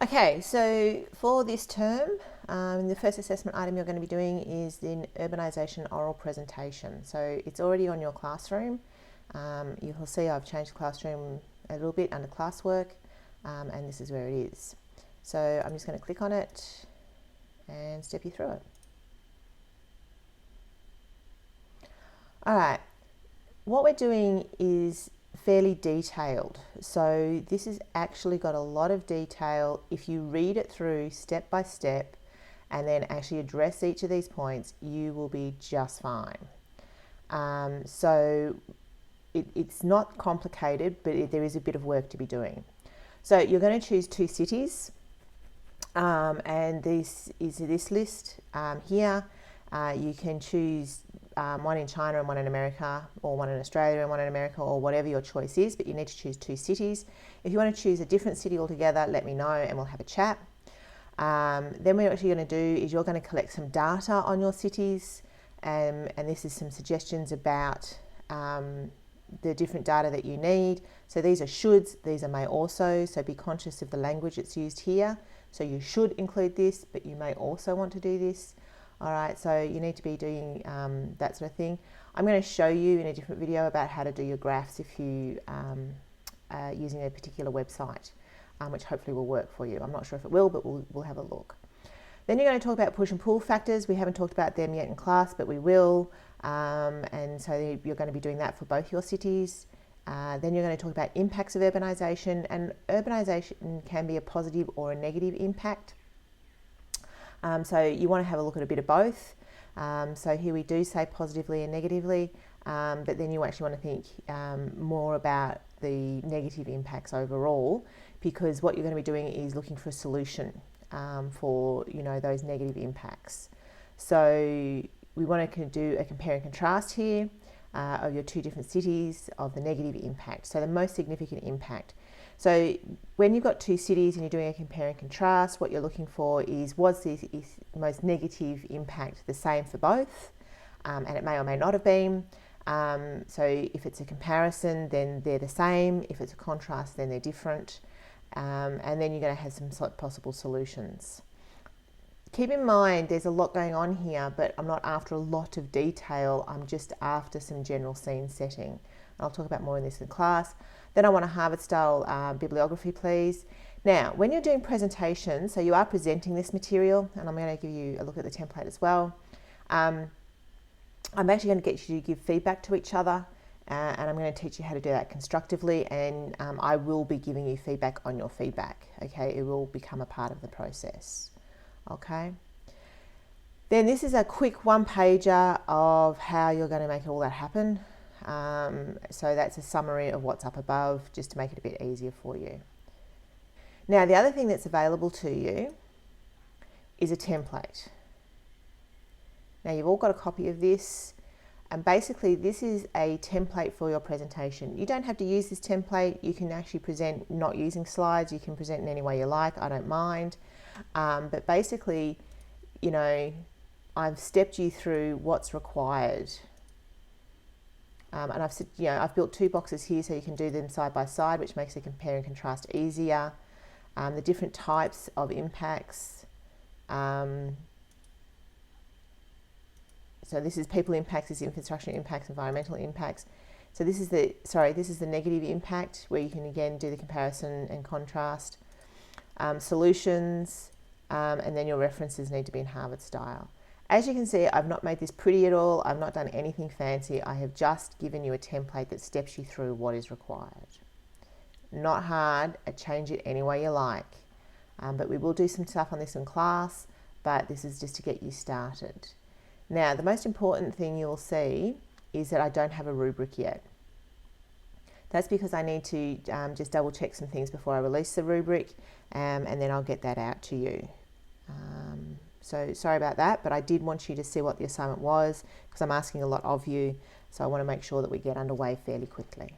Okay, so for this term, the first assessment item you're going to be doing is the Urbanisation oral presentation. So it's already on your classroom. You will see I've changed the classroom a little bit under classwork, and this is where it is. So I'm just going to click on it and step you through it. All right, what we're doing is fairly detailed. So this has actually got a lot of detail. If you read it through step by step and then actually address each of these points, you will be just fine. So it's not complicated, but there is a bit of work to be doing. So you're going to choose 2 cities, and this is this list here. You can choose one in China and one in America, or one in Australia and one in America, or whatever your choice is, but you need to choose 2 cities. If you want to choose a different city altogether, let me know and we'll have a chat. Then what you're actually going to do is you're going to collect some data on your cities, and this is some suggestions about the different data that you need. So these are shoulds, these are may also, so be conscious of the language that's used here. So you should include this, but you may also want to do this. All right, so you need to be doing that sort of thing. I'm going to show you in a different video about how to do your graphs if you are using a particular website, which hopefully will work for you. I'm not sure if it will, but we'll have a look. Then you're going to talk about push and pull factors. We haven't talked about them yet in class, but we will. And so you're going to be doing that for both your cities. Then you're going to talk about impacts of urbanisation, and urbanisation can be a positive or a negative impact. So you want to have a look at a bit of both. So here we do say positively and negatively, but then you actually want to think more about the negative impacts overall, because what you're going to be doing is looking for a solution for those negative impacts. So we want to do a compare and contrast here of your 2 different cities of the negative impact, so the most significant impact. So when you've got 2 cities and you're doing a compare and contrast, what you're looking for is, was the most negative impact the same for both? And it may or may not have been. So if it's a comparison, then they're the same. If it's a contrast, then they're different. And then you're going to have some possible solutions. Keep in mind there's a lot going on here, but I'm not after a lot of detail. I'm just after some general scene setting. I'll talk about more in this in class. Then I want a Harvard-style bibliography, please. Now, when you're doing presentations, so you are presenting this material, and I'm going to give you a look at the template as well. I'm actually going to get you to give feedback to each other, and I'm going to teach you how to do that constructively, and I will be giving you feedback on your feedback, okay? It will become a part of the process, okay? Then this is a quick 1-pager of how you're going to make all that happen. So that's a summary of what's up above, just to make it a bit easier for you. Now, the other thing that's available to you is a template. Now, you've all got a copy of this, and basically this is a template for your presentation. You don't have to use this template. You can actually present not using slides. You can present in any way you like. I don't mind. But basically, I've stepped you through what's required. And I've built 2 boxes here so you can do them side by side, which makes the compare and contrast easier. The different types of impacts. So this is people impacts, this is infrastructure impacts, environmental impacts. So this is the negative impact, where you can again do the comparison and contrast. Solutions, and then your references need to be in Harvard style. As you can see, I've not made this pretty at all. I've not done anything fancy. I have just given you a template that steps you through what is required. Not hard, change it any way you like. But we will do some stuff on this in class, but this is just to get you started. Now, the most important thing you'll see is that I don't have a rubric yet. That's because I need to just double check some things before I release the rubric, and then I'll get that out to you. So sorry about that, but I did want you to see what the assignment was, because I'm asking a lot of you, so I want to make sure that we get underway fairly quickly.